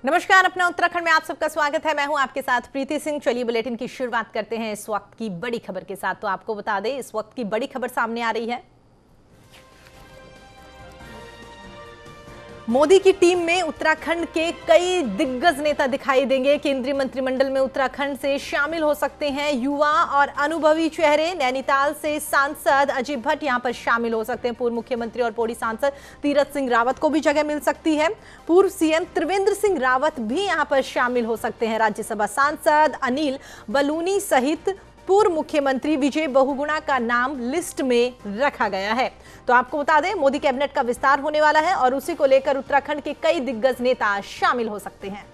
नमस्कार, अपना उत्तराखंड में आप सबका स्वागत है। मैं हूं आपके साथ प्रीति सिंह। चलिए बुलेटिन की शुरुआत करते हैं इस वक्त की बड़ी खबर के साथ। तो आपको बता दें, इस वक्त की बड़ी खबर सामने आ रही है। मोदी की टीम में उत्तराखंड के कई दिग्गज नेता दिखाई देंगे। केंद्रीय मंत्रिमंडल में उत्तराखंड से शामिल हो सकते हैं युवा और अनुभवी चेहरे। नैनीताल से सांसद अजय भट्ट यहां पर शामिल हो सकते हैं। पूर्व मुख्यमंत्री और पौड़ी सांसद तीरथ सिंह रावत को भी जगह मिल सकती है। पूर्व सीएम त्रिवेंद्र सिंह रावत भी यहां पर शामिल हो सकते हैं। राज्यसभा सांसद अनिल बलूनी सहित पूर्व मुख्यमंत्री विजय बहुगुणा का नाम लिस्ट में रखा गया है। तो आपको बता दें, मोदी कैबिनेट का विस्तार होने वाला है और उसी को लेकर उत्तराखंड के कई दिग्गज नेता शामिल हो सकते हैं।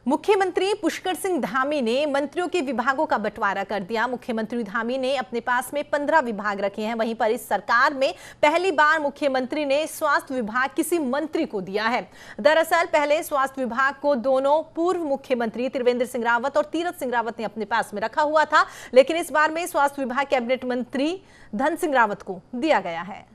मुख्यमंत्री पुष्कर सिंह धामी ने मंत्रियों के विभागों का बंटवारा कर दिया। मुख्यमंत्री धामी ने अपने पास में 15 विभाग रखे हैं। वहीं पर इस सरकार में पहली बार मुख्यमंत्री ने स्वास्थ्य विभाग किसी मंत्री को दिया है। दरअसल पहले स्वास्थ्य विभाग को दोनों पूर्व मुख्यमंत्री त्रिवेंद्र सिंह रावत और तीरथ सिंह रावत ने अपने पास में रखा हुआ था, लेकिन इस बार में स्वास्थ्य विभाग कैबिनेट मंत्री धन सिंह रावत को दिया गया है।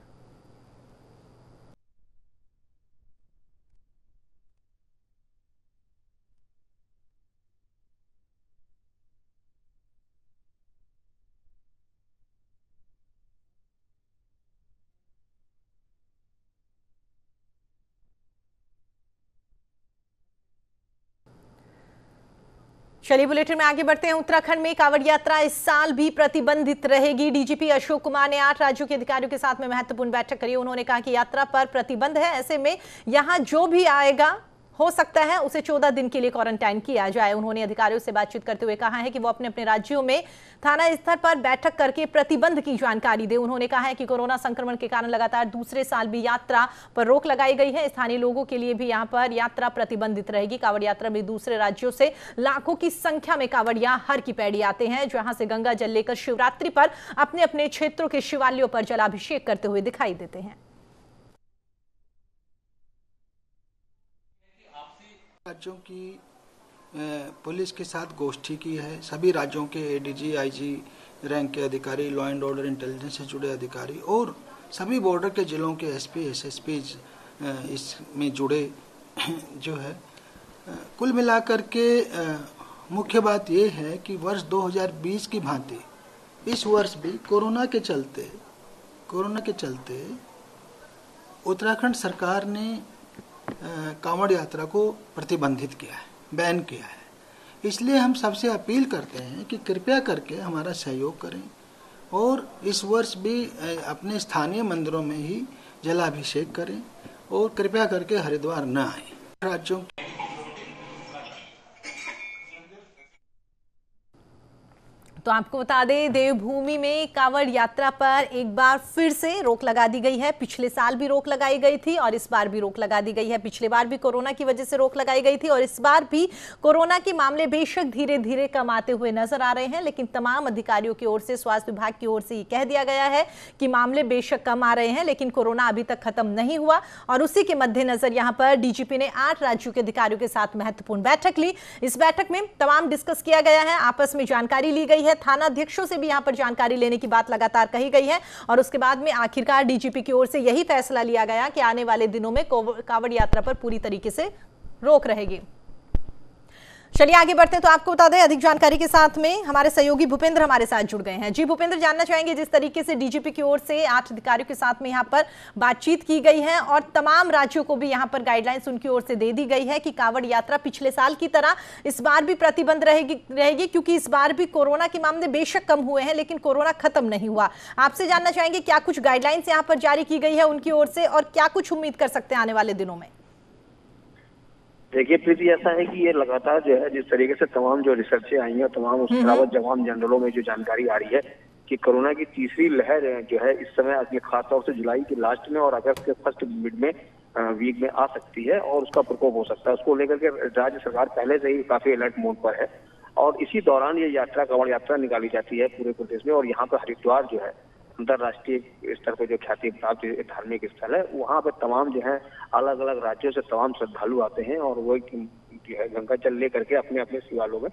चलिए बुलेटिन में आगे बढ़ते हैं। उत्तराखंड में कांवड़ यात्रा इस साल भी प्रतिबंधित रहेगी। डीजीपी अशोक कुमार ने 8 राज्यों के अधिकारियों के साथ में महत्वपूर्ण बैठक करी। उन्होंने कहा कि यात्रा पर प्रतिबंध है, ऐसे में यहां जो भी आएगा हो सकता है उसे 14 दिन के लिए क्वारंटाइन किया जाए। उन्होंने अधिकारियों से बातचीत करते हुए कहा है कि वो अपने अपने राज्यों में थाना स्तर पर बैठक करके प्रतिबंध की जानकारी दे। उन्होंने कहा है कि कोरोना संक्रमण के कारण लगातार दूसरे साल भी यात्रा पर रोक लगाई गई है। स्थानीय लोगों के लिए भी यहां पर यात्रा प्रतिबंधित रहेगी। कांवड़ यात्रा में दूसरे राज्यों से लाखों की संख्या में कांवड़ियां हर की पैड़ी आते हैं, जहां से गंगा जल लेकर शिवरात्रि पर अपने अपने क्षेत्रों के शिवालयों पर जलाभिषेक करते हुए दिखाई देते हैं। राज्यों की पुलिस के साथ गोष्ठी की है। सभी राज्यों के एडीजी, आईजी रैंक के अधिकारी, लॉ एंड ऑर्डर इंटेलिजेंस से जुड़े अधिकारी और सभी बॉर्डर के जिलों के एसपी, एसएसपी इसमें जुड़े जो है। कुल मिलाकर के मुख्य बात यह है कि वर्ष 2020 की भांति इस वर्ष भी कोरोना के चलते उत्तराखंड सरकार ने कांवड़ यात्रा को प्रतिबंधित किया है, बैन किया है। इसलिए हम सबसे अपील करते हैं कि कृपया करके हमारा सहयोग करें और इस वर्ष भी अपने स्थानीय मंदिरों में ही जलाभिषेक करें और कृपया करके हरिद्वार न आए। राज्यों तो आपको बता दें, देवभूमि में कांवड़ यात्रा पर एक बार फिर से रोक लगा दी गई है। पिछले साल भी रोक लगाई गई थी और इस बार भी रोक लगा दी गई है। पिछले बार भी कोरोना की वजह से रोक लगाई गई थी और इस बार भी कोरोना के मामले बेशक धीरे धीरे कम आते हुए नजर आ रहे हैं, लेकिन तमाम अधिकारियों की ओर से, स्वास्थ्य विभाग की ओर से ये कह दिया गया है कि मामले बेशक कम आ रहे हैं, लेकिन कोरोना अभी तक खत्म नहीं हुआ। और उसी के मद्देनजर यहाँ पर डीजीपी ने 8 राज्यों के अधिकारियों के साथ महत्वपूर्ण बैठक ली। इस बैठक में तमाम डिस्कस किया गया है, आपस में जानकारी ली गई है। थाना अध्यक्षों से भी यहां पर जानकारी लेने की बात लगातार कही गई है और उसके बाद में आखिरकार डीजीपी की ओर से यही फैसला लिया गया कि आने वाले दिनों में कांवड़ यात्रा पर पूरी तरीके से रोक रहेगी। चलिए आगे बढ़ते हैं। तो आपको बता दें, अधिक जानकारी के साथ में हमारे सहयोगी भूपेंद्र हमारे साथ जुड़ गए हैं। जी भूपेंद्र, जानना चाहेंगे जिस तरीके से डीजीपी की ओर से 8 अधिकारियों के साथ में यहां पर बातचीत की गई है और तमाम राज्यों को भी यहां पर गाइडलाइंस उनकी ओर से दे दी गई है कि कांवड़ यात्रा पिछले साल की तरह इस बार भी प्रतिबंध रहेगी, क्योंकि इस बार भी कोरोना के मामले बेशक कम हुए हैं, लेकिन कोरोना खत्म नहीं हुआ। आपसे जानना चाहेंगे क्या कुछ गाइडलाइंस यहां पर जारी की गई है उनकी ओर से और क्या कुछ उम्मीद कर सकते हैं आने वाले दिनों में? देखिए प्रीति, ऐसा है कि ये लगातार जो है, जिस तरीके से तमाम जो रिसर्चें आई हैं, तमाम उस जवान जनरलों में जो जानकारी आ रही है कि कोरोना की तीसरी लहर जो है इस समय अपने खासतौर से जुलाई के लास्ट में और अगस्त के फर्स्ट मिड में वीक में आ सकती है और उसका प्रकोप हो सकता है। उसको लेकर के राज्य सरकार पहले से ही काफी अलर्ट मोड पर है और इसी दौरान ये यात्रा, कांवड़ यात्रा निकाली जाती है पूरे प्रदेश में। और यहाँ पर हरिद्वार जो है अंतर्राष्ट्रीय स्तर पर जो ख्याति प्राप्त धार्मिक स्थल है, वहाँ पे तमाम जो है अलग अलग राज्यों से तमाम श्रद्धालु आते हैं और वो जो है गंगा जल ले करके अपने अपने शिवालयों में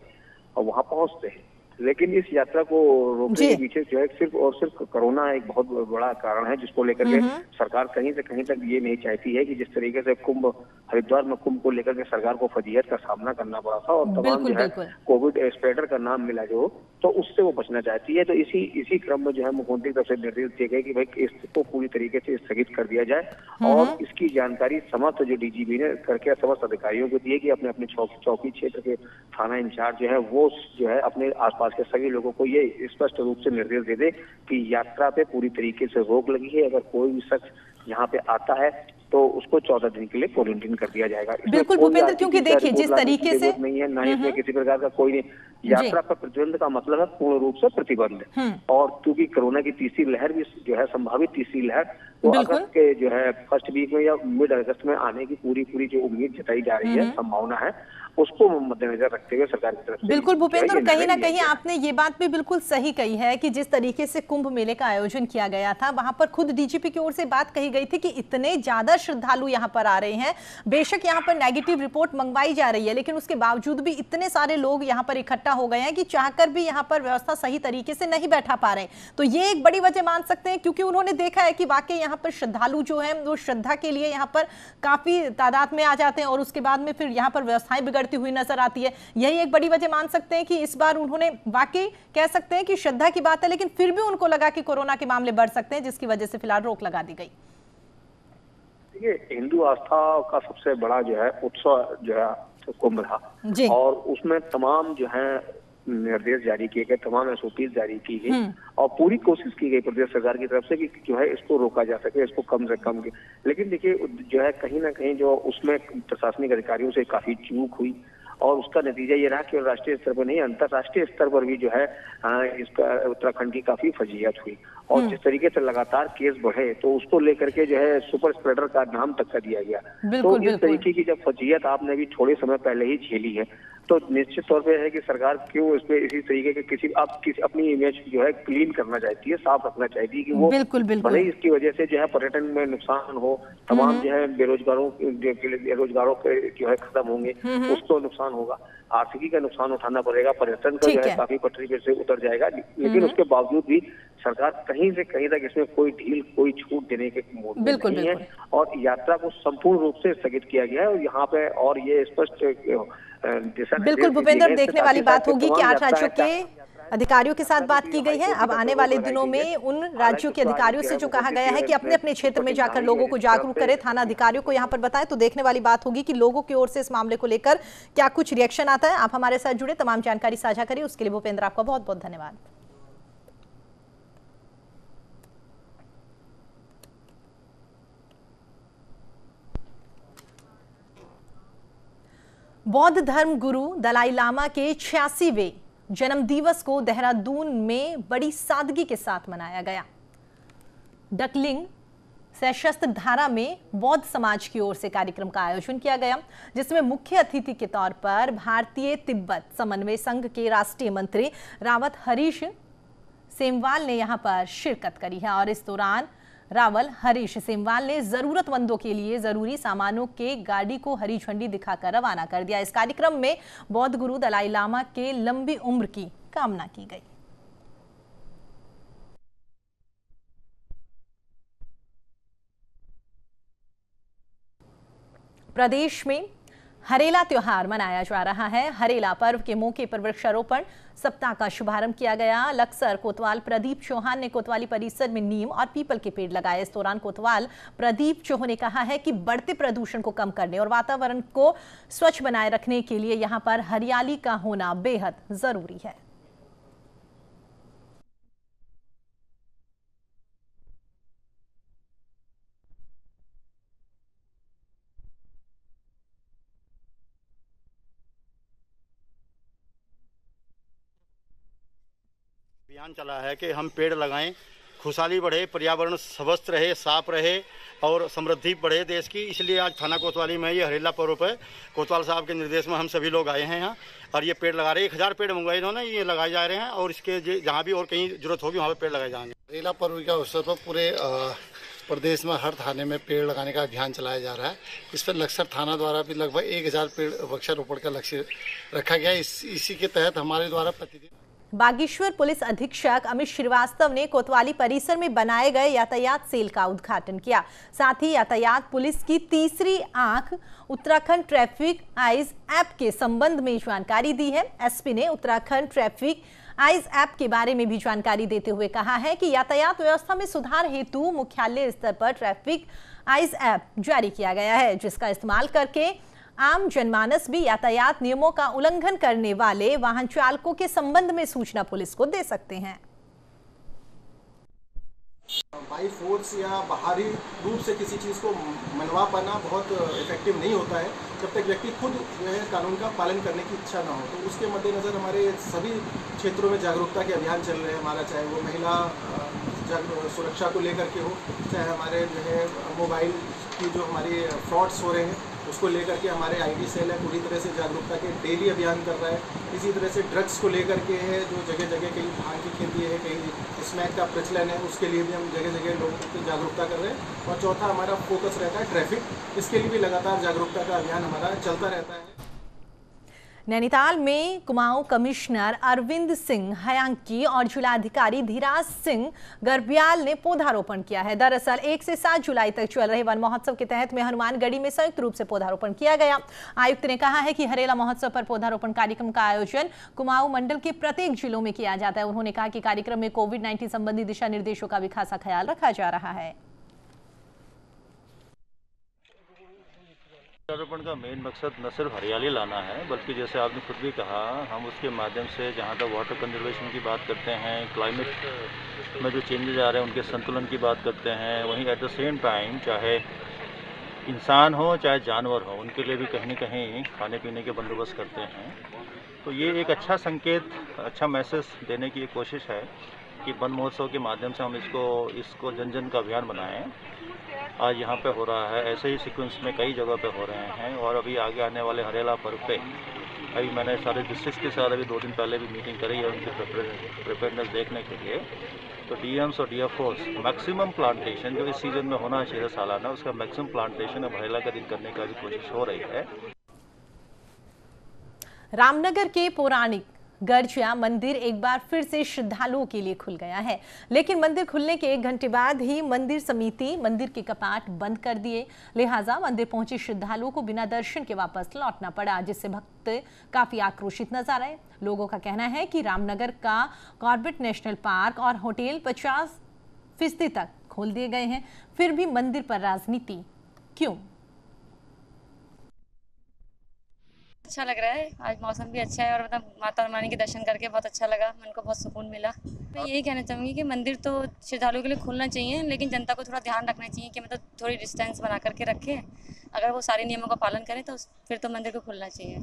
और वहाँ पहुँचते हैं। लेकिन इस यात्रा को रोकने के पीछे जो है सिर्फ और सिर्फ कोरोना एक बहुत बड़ा कारण है, जिसको लेकर के सरकार कहीं से कहीं तक ये नहीं चाहती है कि जिस तरीके से कुंभ हरिद्वार में कुंभ को लेकर के सरकार को फजीहत का सामना करना पड़ा था और तमाम जो है कोविड स्प्रेडर का नाम मिला जो, तो उससे वो बचना चाहती है। तो इसी क्रम में जो है मुख्यमंत्री की तरफ से निर्देश दिए गए कि भाई इसको पूरी तरीके से स्थगित कर दिया जाए और इसकी जानकारी समस्त जो डीजीपी ने करके समस्त अधिकारियों को दी कि अपने अपने चौकी क्षेत्र के थाना इंचार्ज जो है वो जो है अपने आसपास के सभी लोगों को ये स्पष्ट रूप से निर्देश दे दे कि यात्रा पे पूरी तरीके से रोक लगी है। अगर कोई भी शख्स यहाँ पे आता है तो उसको 14 दिन के लिए क्वारंटीन कर दिया जाएगा। बिल्कुल भूपेंद्र, क्योंकि देखिए जिस तरीके से नहीं है, ना ही इसमें किसी प्रकार का कोई नहीं। यात्रा पर प्रतिबंध का मतलब है पूर्ण रूप से प्रतिबंध, और क्योंकि कोरोना की तीसरी लहर भी जो है संभावित तीसरी लहर तो अगस्त के जो है फर्स्ट वीक में या मिड अगस्त में आने की पूरी जो उम्मीद जताई जा रही है, संभावना है, उसको मद्देनजर रखते हुए सरकार की तरफ से बिल्कुल भूपेंद्र, कहीं ना कहीं आपने ये बात भी बिल्कुल सही कही है कि जिस तरीके से कुंभ मेले का आयोजन किया गया था, वहां पर खुद डीजीपी की ओर से बात कही गई थी कि इतने ज्यादा श्रद्धालु यहां पर आ रहे हैं, बेशक यहां पर नेगेटिव रिपोर्ट मंगवाई जा रही है, लेकिन उसके बावजूद भी इतने सारे लोग यहां पर इकट्ठा हो गए हैं कि चाहकर भी यहां पर व्यवस्था सही तरीके से नहीं बैठा पा रहे। तो ये एक बड़ी वजह मान सकते हैं, क्योंकि उन्होंने देखा है कि वाकई यहां पर श्रद्धालु जो है वो श्रद्धा के लिए यहां पर काफी तादाद में आ जाते हैं और उसके बाद में फिर यहां पर व्यवस्थाएं बिगड़ती हुई नजर आती है। यही एक बड़ी वजह मान सकते हैं कि इस बार उन्होंने वाकई कह सकते हैं कि श्रद्धा की बात है, लेकिन फिर भी उनको लगा कि कोरोना के मामले बढ़ सकते हैं, जिसकी वजह से फिलहाल रोक लगा दी गई। देखिए, हिंदू आस्था का सबसे बड़ा जो है उत्सव जो है कुंभ था, और उसमें तमाम जो है निर्देश जारी किए गए, तमाम एसओपी जारी की गई और पूरी कोशिश की गई प्रदेश सरकार की तरफ से कि जो है इसको रोका जा सके, इसको कम से कम। लेकिन देखिए जो है कहीं ना कहीं जो उसमें प्रशासनिक अधिकारियों से काफी चूक हुई और उसका नतीजा ये रहा कि राष्ट्रीय स्तर पर नहीं, अंतर्राष्ट्रीय स्तर पर भी जो है इसका उत्तराखंड की काफी फजीहत हुई और जिस तरीके से लगातार केस बढ़े तो उसको लेकर के जो है सुपर स्प्रेडर का नाम तक कर दिया गया। तो इस तरीके की जब फजीहत आपने भी थोड़े समय पहले ही झेली है तो निश्चित तौर पे है कि सरकार क्यों इस पे इसी तरीके के अपनी इमेज जो है क्लीन करना चाहती है, साफ रखना चाहती है कि वो भले ही इसकी वजह से जो है पर्यटन में नुकसान हो, तमाम जो है बेरोजगारों के जो है खत्म होंगे, उसको नुकसान होगा, आर्थिकी का नुकसान उठाना पड़ेगा, पर्यटन का जो है काफी पटरी पे से उतर जाएगा। लेकिन उसके बावजूद भी सरकार कहीं से कहीं तक इसमें कोई ढील, कोई छूट देने के मूड में नहीं है और यात्रा को संपूर्ण रूप से स्थगित किया गया है। और यहाँ पे और ये स्पष्ट बिल्कुल भूपेंद्र, देखने वाली बात होगी कि 8 राज्यों के अधिकारियों के साथ बात की गई है। अब आने वाले दिनों में उन राज्यों के अधिकारियों से जो कहा गया है कि अपने अपने क्षेत्र में जाकर लोगों को जागरूक करें, थाना अधिकारियों को यहां पर बताएं, तो देखने वाली बात होगी कि लोगों की ओर से इस मामले को लेकर क्या कुछ रिएक्शन आता है। आप हमारे साथ जुड़े, तमाम जानकारी साझा करिए, उसके लिए भूपेंद्र आपका बहुत बहुत धन्यवाद। बौद्ध धर्म गुरु दलाई लामा के 86वें जन्म दिवस को देहरादून में बड़ी सादगी के साथ मनाया गया। डकलिंग सशस्त्र धारा में बौद्ध समाज की ओर से कार्यक्रम का आयोजन किया गया, जिसमें मुख्य अतिथि के तौर पर भारतीय तिब्बत समन्वय संघ के राष्ट्रीय मंत्री रावत हरीश सेमवाल ने यहां पर शिरकत करी है। और इस दौरान रावल हरीश सेमवाल ने जरूरतमंदों के लिए जरूरी सामानों के गाड़ी को हरी झंडी दिखाकर रवाना कर दिया। इस कार्यक्रम में बौद्ध गुरु दलाई लामा के लंबी उम्र की कामना की गई। प्रदेश में हरेला त्योहार मनाया जा रहा है। हरेला पर्व के मौके पर वृक्षारोपण सप्ताह का शुभारंभ किया गया। लक्सर कोतवाल प्रदीप चौहान ने कोतवाली परिसर में नीम और पीपल के पेड़ लगाए। इस दौरान कोतवाल प्रदीप चौहान ने कहा है कि बढ़ते प्रदूषण को कम करने और वातावरण को स्वच्छ बनाए रखने के लिए यहां पर हरियाली का होना बेहद जरूरी है। अभियान चला है कि हम पेड़ लगाएं, खुशहाली बढ़े, पर्यावरण स्वस्थ रहे, साफ रहे और समृद्धि बढ़े देश की। इसलिए आज थाना कोतवाली में ये हरेला पर्व पे कोतवाल साहब के निर्देश में हम सभी लोग आए हैं यहाँ और ये पेड़ लगा रहे हैं। 1000 पेड़ मंगवाए इन्होंने, ये लगाए जा रहे हैं और इसके जहाँ भी और कहीं जरूरत होगी वहाँ पे पेड़ लगाए जाएंगे। हरेला पर्व के अवसर पर पूरे प्रदेश में हर थाने में पेड़ लगाने का अभियान चलाया जा रहा है। इस पर लक्सर थाना द्वारा भी लगभग 1000 पेड़ वृक्षारोपण का लक्ष्य रखा गया है। इसी के तहत हमारे द्वारा प्रतिदिन बागेश्वर पुलिस अधीक्षक अमित श्रीवास्तव ने कोतवाली परिसर में बनाए गए यातायात सेल का उद्घाटन किया। साथ ही यातायात पुलिस की तीसरी आंख उत्तराखंड ट्रैफिक आइज ऐप के संबंध में जानकारी दी है। एसपी ने उत्तराखंड ट्रैफिक आइज ऐप के बारे में भी जानकारी देते हुए कहा है कि यातायात व्यवस्था में सुधार हेतु मुख्यालय स्तर पर ट्रैफिक आइज ऐप जारी किया गया है, जिसका इस्तेमाल करके आम जनमानस भी यातायात नियमों का उल्लंघन करने वाले वाहन चालकों के संबंध में सूचना पुलिस को दे सकते हैं। बाई फोर्स या बाहरी रूप से किसी चीज़ को मनवा पाना बहुत इफेक्टिव नहीं होता है जब तक व्यक्ति खुद जो है कानून का पालन करने की इच्छा ना हो। तो उसके मद्देनज़र हमारे सभी क्षेत्रों में जागरूकता के अभियान चल रहे हैं हमारा, चाहे वो महिला सुरक्षा को लेकर के हो, चाहे हमारे जो है मोबाइल की जो हमारी फ्रॉड्स हो रहे हैं उसको लेकर के हमारे आईटी सेल है पूरी तरह से जागरूकता के डेली अभियान कर रहा है। इसी तरह से ड्रग्स को लेकर के है जो जगह जगह कहीं भांग की खेती है, कहीं स्मैक का प्रचलन है, उसके लिए भी हम जगह जगह लोगों की जागरूकता कर रहे हैं। और चौथा हमारा फोकस रहता है ट्रैफिक, इसके लिए भी लगातार जागरूकता का अभियान हमारा चलता रहता है। नैनीताल में कुमाऊं कमिश्नर अरविंद सिंह हयांकी और जिलाधिकारी धीराज सिंह गर्ब्याल ने पौधारोपण किया है। दरअसल 1 से 7 जुलाई तक चल रहे वन महोत्सव के तहत में हनुमानगढ़ी में संयुक्त रूप से पौधारोपण किया गया। आयुक्त ने कहा है कि हरेला महोत्सव पर पौधारोपण कार्यक्रम का आयोजन कुमाऊं मंडल के प्रत्येक जिलों में किया जाता है। उन्होंने कहा कि कार्यक्रम में कोविड-19 संबंधी दिशा निर्देशों का भी खासा ख्याल रखा जा रहा है। वृक्षारोपण का मेन मकसद न सिर्फ हरियाली लाना है, बल्कि जैसे आपने खुद भी कहा, हम उसके माध्यम से जहाँ तक वाटर कंजर्वेशन की बात करते हैं, क्लाइमेट में जो चेंजेस आ रहे हैं उनके संतुलन की बात करते हैं, वहीं एट द सेम टाइम चाहे इंसान हो चाहे जानवर हो उनके लिए भी कहीं न कहीं खाने पीने के बंदोबस्त करते हैं। तो ये एक अच्छा संकेत, अच्छा मैसेज देने की एक कोशिश है कि वन महोत्सव के माध्यम से हम इसको जन जन का अभियान बनाएं। आज यहाँ पे हो रहा है, ऐसे ही सीक्वेंस में कई जगह पे हो रहे हैं और अभी आगे आने वाले हरेला पर्व पे अभी मैंने सारे डिस्ट्रिक्ट के साथ अभी 2 दिन पहले भी मीटिंग करी है उनकी प्रिपेयरनेस देखने के लिए। तो डीएम्स और डीएफओस मैक्सिमम प्लांटेशन जो इस सीजन में होना चाहिए सालाना, उसका मैक्सिमम प्लांटेशन अब हरेला का दिन करने का भी कोशिश हो रही है। रामनगर के पौराणिक गर्जिया मंदिर एक बार फिर से श्रद्धालुओं के लिए खुल गया है, लेकिन मंदिर खुलने के 1 घंटे बाद ही मंदिर समिति मंदिर के कपाट बंद कर दिए। लिहाजा मंदिर पहुंचे श्रद्धालुओं को बिना दर्शन के वापस लौटना पड़ा, जिससे भक्त काफी आक्रोशित नजर आए। लोगों का कहना है कि रामनगर का कॉर्बेट नेशनल पार्क और होटल 50% तक खोल दिए गए हैं, फिर भी मंदिर पर राजनीति क्यों? अच्छा लग रहा है, आज मौसम भी अच्छा है और मतलब माता रानी के दर्शन करके बहुत अच्छा लगा, मन को बहुत सुकून मिला। मैं यही कहना चाहूँगी कि मंदिर तो श्रद्धालुओं के लिए खुलना चाहिए, लेकिन जनता को थोड़ा ध्यान रखना चाहिए कि मतलब थोड़ी डिस्टेंस बना करके रखें। अगर वो सारे नियमों का पालन करें तो फिर तो मंदिर को खुलना चाहिए।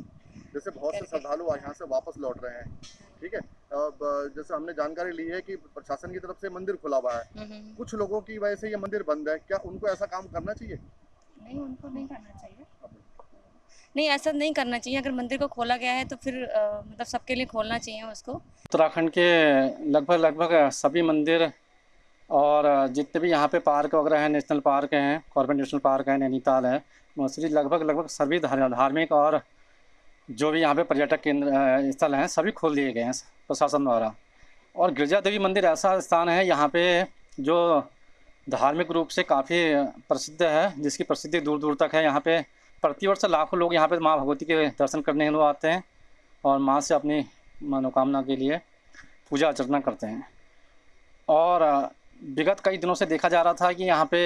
जैसे बहुत से श्रद्धालु यहाँ से वापस लौट रहे हैं, ठीक है, जैसे हमने जानकारी ली है कि प्रशासन की तरफ से मंदिर खुला हुआ है, कुछ लोगों की वजह से ये मंदिर बंद है, क्या उनको ऐसा काम करना चाहिए? नहीं, उनको नहीं करना चाहिए। नहीं, ऐसा नहीं करना चाहिए। अगर मंदिर को खोला गया है तो फिर मतलब सबके लिए खोलना चाहिए उसको। उत्तराखंड के लगभग सभी मंदिर और जितने भी यहाँ पे पार्क वगैरह हैं, नेशनल पार्क हैं, कॉर्बेट नेशनल पार्क है, नैनीताल है, मोस्टली लगभग सभी धार्मिक और जो भी यहाँ पे पर्यटक केंद्र स्थल हैं सभी खोल दिए गए हैं प्रशासन द्वारा। और गिरजा देवी मंदिर ऐसा स्थान है यहाँ पे जो धार्मिक रूप से काफ़ी प्रसिद्ध है, जिसकी प्रसिद्धि दूर दूर तक है। यहाँ पे प्रतिवर्ष लाखों लोग यहाँ पे माँ भगवती के दर्शन करने के लिए आते हैं और माँ से अपनी मनोकामना के लिए पूजा अर्चना करते हैं। और विगत कई दिनों से देखा जा रहा था कि यहाँ पे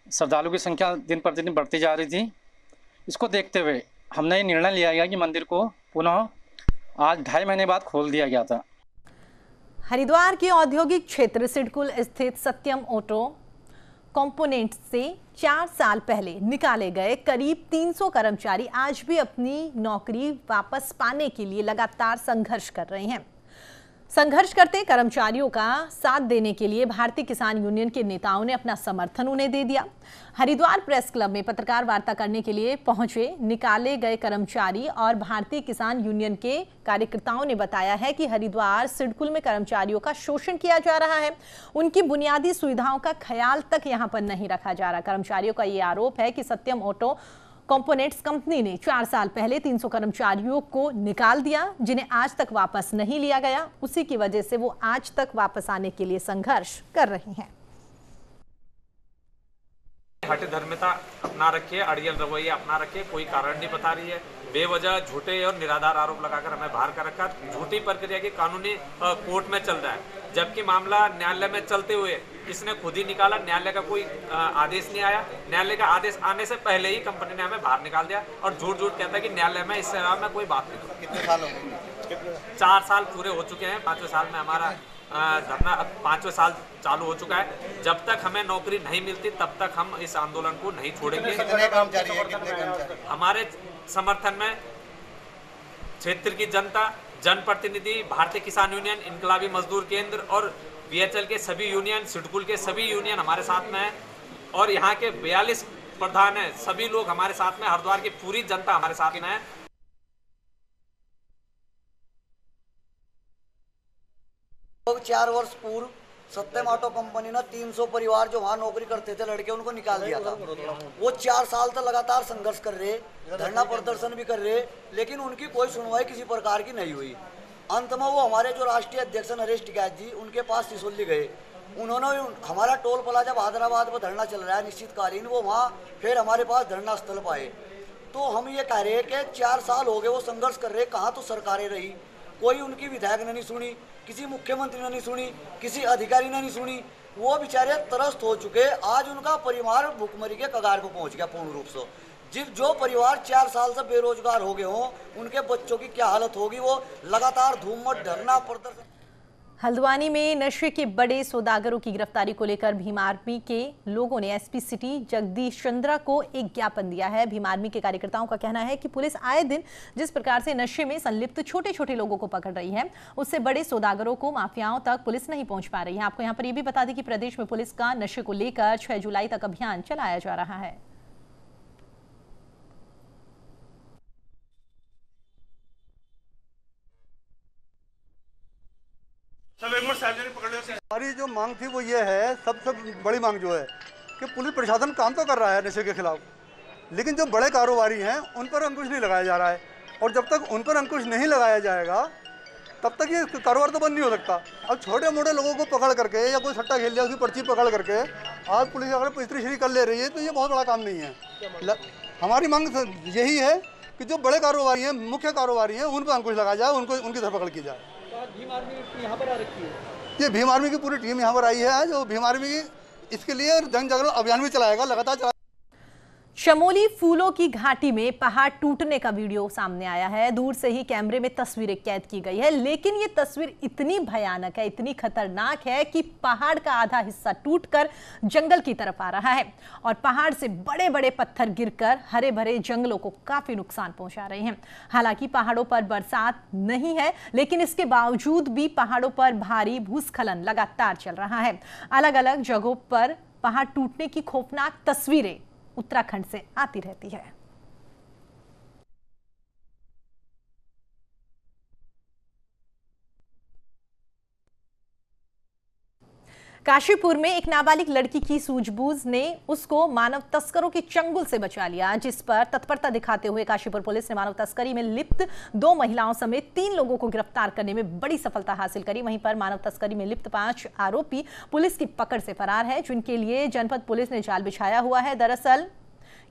श्रद्धालुओं की संख्या दिन प्रतिदिन बढ़ती जा रही थी। इसको देखते हुए हमने ये निर्णय लिया गया कि मंदिर को पुनः आज 2.5 महीने बाद खोल दिया गया था। हरिद्वार के औद्योगिक क्षेत्र सिडकुल स्थित सत्यम ऑटो कंपोनेंट से 4 साल पहले निकाले गए करीब 300 कर्मचारी आज भी अपनी नौकरी वापस पाने के लिए लगातार संघर्ष कर रहे हैं। संघर्ष करते कर्मचारियों का साथ देने के लिए भारतीय किसान यूनियन के नेताओं ने अपना समर्थन उन्हें दे दिया। हरिद्वार प्रेस क्लब में पत्रकार वार्ता करने के लिए पहुंचे निकाले गए कर्मचारी और भारतीय किसान यूनियन के कार्यकर्ताओं ने बताया है कि हरिद्वार सिडकुल में कर्मचारियों का शोषण किया जा रहा है। उनकी बुनियादी सुविधाओं का ख्याल तक यहां पर नहीं रखा जा रहा। कर्मचारियों का यह आरोप है कि सत्यम ऑटो कंपोनेंट्स कंपनी ने 4 साल पहले 300 कर्मचारियों को निकाल दिया, जिन्हें आज तक वापस नहीं लिया गया। उसी की वजह से वो आज तक वापस आने के लिए संघर्ष कर रही हैं। हठ धर्मिता अपना रखी है, अड़ियल रवैया अपना रखी, कोई कारण नहीं बता रही है। बेवजह झूठे और निराधार आरोप लगाकर हमें बाहर कर रखा। झूठी प्रक्रिया की कानूनी कोर्ट में चल रहा है, जबकि मामला न्यायालय में चलते हुए इसने खुद ही निकाला। न्यायालय का कोई आदेश नहीं आया। न्यायालय का आदेश आने से पहले ही कंपनी ने हमें बाहर निकाल दिया और झूठ कहता है कि न्यायालय में इससे अलावा मैं कोई बात नहीं। कितने साल हो गए? 4 साल पूरे हो चुके हैं। 5वें साल में हमारा धरना 5वें साल चालू हो चुका है। जब तक हमें नौकरी नहीं मिलती तब तक हम इस आंदोलन को नहीं छोड़ेंगे। कितने कर्मचारी हैं? कितने कर्मचारी? हमारे समर्थन में क्षेत्र की जनता, जनप्रतिनिधि, भारतीय किसान यूनियन, इनकलाबी मजदूर केंद्र और बीएचएल के सभी यूनियन, सिडकुल के सभी यूनियन हमारे साथ में है और यहाँ के 42 प्रधान हैं। सभी लोग हमारे साथ में, हरिद्वार की पूरी जनता हमारे साथ में है। लोग 4 वर्ष पूर्व सत्यम ऑटो कंपनी ने 300 परिवार जो वहाँ नौकरी करते थे लड़के, उनको निकाल दिया था। वो 4 साल तक लगातार संघर्ष कर रहे, धरना प्रदर्शन भी कर रहे, लेकिन उनकी कोई सुनवाई किसी प्रकार की नहीं हुई। अंत में वो हमारे जो राष्ट्रीय अध्यक्ष नरेश टिकैत जी, उनके पास सिसोली गए। उन्होंने हमारा टोल प्लाजा हैदराबाद में धरना चल रहा है निश्चितकालीन, वो वहाँ फिर हमारे पास धरना स्थल पाए। तो हम ये कह रहे हैं कि 4 साल हो गए वो संघर्ष कर रहे, कहाँ तो सरकारें रही, कोई उनकी विधायक ने नहीं सुनी, किसी मुख्यमंत्री ने नहीं सुनी, किसी अधिकारी ने नहीं सुनी। वो बेचारे त्रस्त हो चुके। आज उनका परिवार भूखमरी के कगार पर पहुंच गया पूर्ण रूप से। जो परिवार 4 साल से बेरोजगार हो गए हों, उनके बच्चों की क्या हालत होगी। वो लगातार धूम मत धरना प्रदर्शन। हल्द्वानी में नशे के बड़े सौदागरों की गिरफ्तारी को लेकर भीम आर्मी के लोगों ने एसपी सिटी जगदीश चंद्रा को एक ज्ञापन दिया है। भीम आर्मी के कार्यकर्ताओं का कहना है कि पुलिस आए दिन जिस प्रकार से नशे में संलिप्त छोटे छोटे लोगों को पकड़ रही है, उससे बड़े सौदागरों को, माफियाओं तक पुलिस नहीं पहुंच पा रही है। आपको यहाँ पर यह भी बता दें कि प्रदेश में पुलिस का नशे को लेकर 6 जुलाई तक अभियान चलाया जा रहा है। हमारी जो मांग थी वो ये है, सबसे बड़ी मांग जो है कि पुलिस प्रशासन काम तो कर रहा है नशे के खिलाफ, लेकिन जो बड़े कारोबारी हैं उन पर अंकुश नहीं लगाया जा रहा है। और जब तक उन पर अंकुश नहीं लगाया जाएगा तब तक ये कारोबार तो बंद नहीं हो सकता। अब छोटे मोटे लोगों को पकड़ करके या कोई सट्टा खेल लिया उसकी पर्ची पकड़ करके आज पुलिस अगर पिस्तरीश्री कर ले रही है तो ये बहुत बड़ा काम नहीं है। हमारी मांग यही है कि जो बड़े कारोबारी हैं, मुख्य कारोबारी हैं, उन पर अंकुश लगाया जाए, उनको उनकी धरपकड़ की जाए। भीम आर्मी यहाँ पर आ रखी है। ये भीम आर्मी की पूरी टीम यहाँ पर आई है आज, और भीम आर्मी की इसके लिए जन जागरण अभियान भी चलाएगा, लगातार। चमोली फूलों की घाटी में पहाड़ टूटने का वीडियो सामने आया है। दूर से ही कैमरे में तस्वीरें कैद की गई है, लेकिन ये तस्वीर इतनी भयानक है, इतनी खतरनाक है कि पहाड़ का आधा हिस्सा टूटकर जंगल की तरफ आ रहा है और पहाड़ से बड़े बड़े पत्थर गिरकर हरे भरे जंगलों को काफी नुकसान पहुंचा रहे हैं। हालांकि पहाड़ों पर बरसात नहीं है, लेकिन इसके बावजूद भी पहाड़ों पर भारी भूस्खलन लगातार चल रहा है। अलग अलग जगहों पर पहाड़ टूटने की खौफनाक तस्वीरें उत्तराखंड से आती रहती है। काशीपुर में एक नाबालिग लड़की की सूझबूझ ने उसको मानव तस्करों के चंगुल से बचा लिया, जिस पर तत्परता दिखाते हुए काशीपुर पुलिस ने मानव तस्करी में लिप्त 2 महिलाओं समेत 3 लोगों को गिरफ्तार करने में बड़ी सफलता हासिल करी। वहीं पर मानव तस्करी में लिप्त 5 आरोपी पुलिस की पकड़ से फरार है, जिनके लिए जनपद पुलिस ने जाल बिछाया हुआ है। दरअसल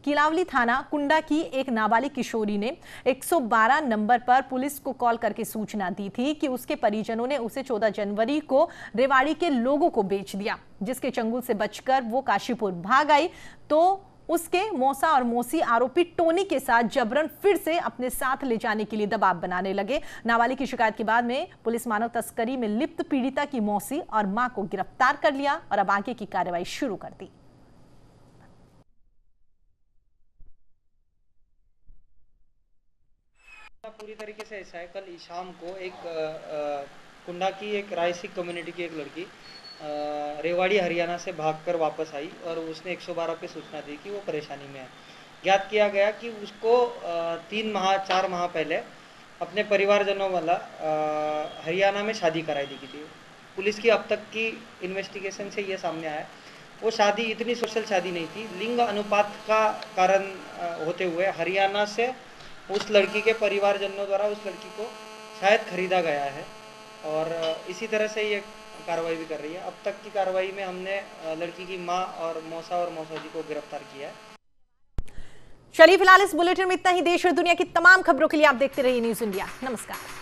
किलावली थाना कुंडा की एक नाबालिग किशोरी ने 112 नंबर पर पुलिस को कॉल करके सूचना दी थी कि उसके परिजनों ने उसे 14 जनवरी को रेवाड़ी के लोगों को बेच दिया, जिसके चंगुल से बचकर वो काशीपुर भाग आई तो उसके मौसा और मौसी आरोपी टोनी के साथ जबरन फिर से अपने साथ ले जाने के लिए दबाव बनाने लगे। नाबालिग की शिकायत के बाद में पुलिस मानव तस्करी में लिप्त पीड़िता की मौसी और मां को गिरफ्तार कर लिया और अब आगे की कार्रवाई शुरू कर दी। पूरी तरीके से ऐसा है, कल शाम को एक कुंडा की एक राय सिख कम्युनिटी की एक लड़की रेवाड़ी हरियाणा से भागकर वापस आई और उसने 112 पे सूचना दी कि वो परेशानी में है। ज्ञात किया गया कि उसको 4 माह पहले अपने परिवारजनों वाला हरियाणा में शादी कराई दी गई थी। पुलिस की अब तक की इन्वेस्टिगेशन से ये सामने आया वो शादी इतनी सोशल शादी नहीं थी, लिंग अनुपात का कारण होते हुए हरियाणा से उस लड़की के परिवारजनों द्वारा उस लड़की को शायद खरीदा गया है और इसी तरह से ये कार्रवाई भी कर रही है। अब तक की कार्रवाई में हमने लड़की की मां और मौसा और मौसा जी को गिरफ्तार किया है। चलिए फिलहाल इस बुलेटिन में इतना ही। देश और दुनिया की तमाम खबरों के लिए आप देखते रहिए न्यूज़ इंडिया। नमस्कार।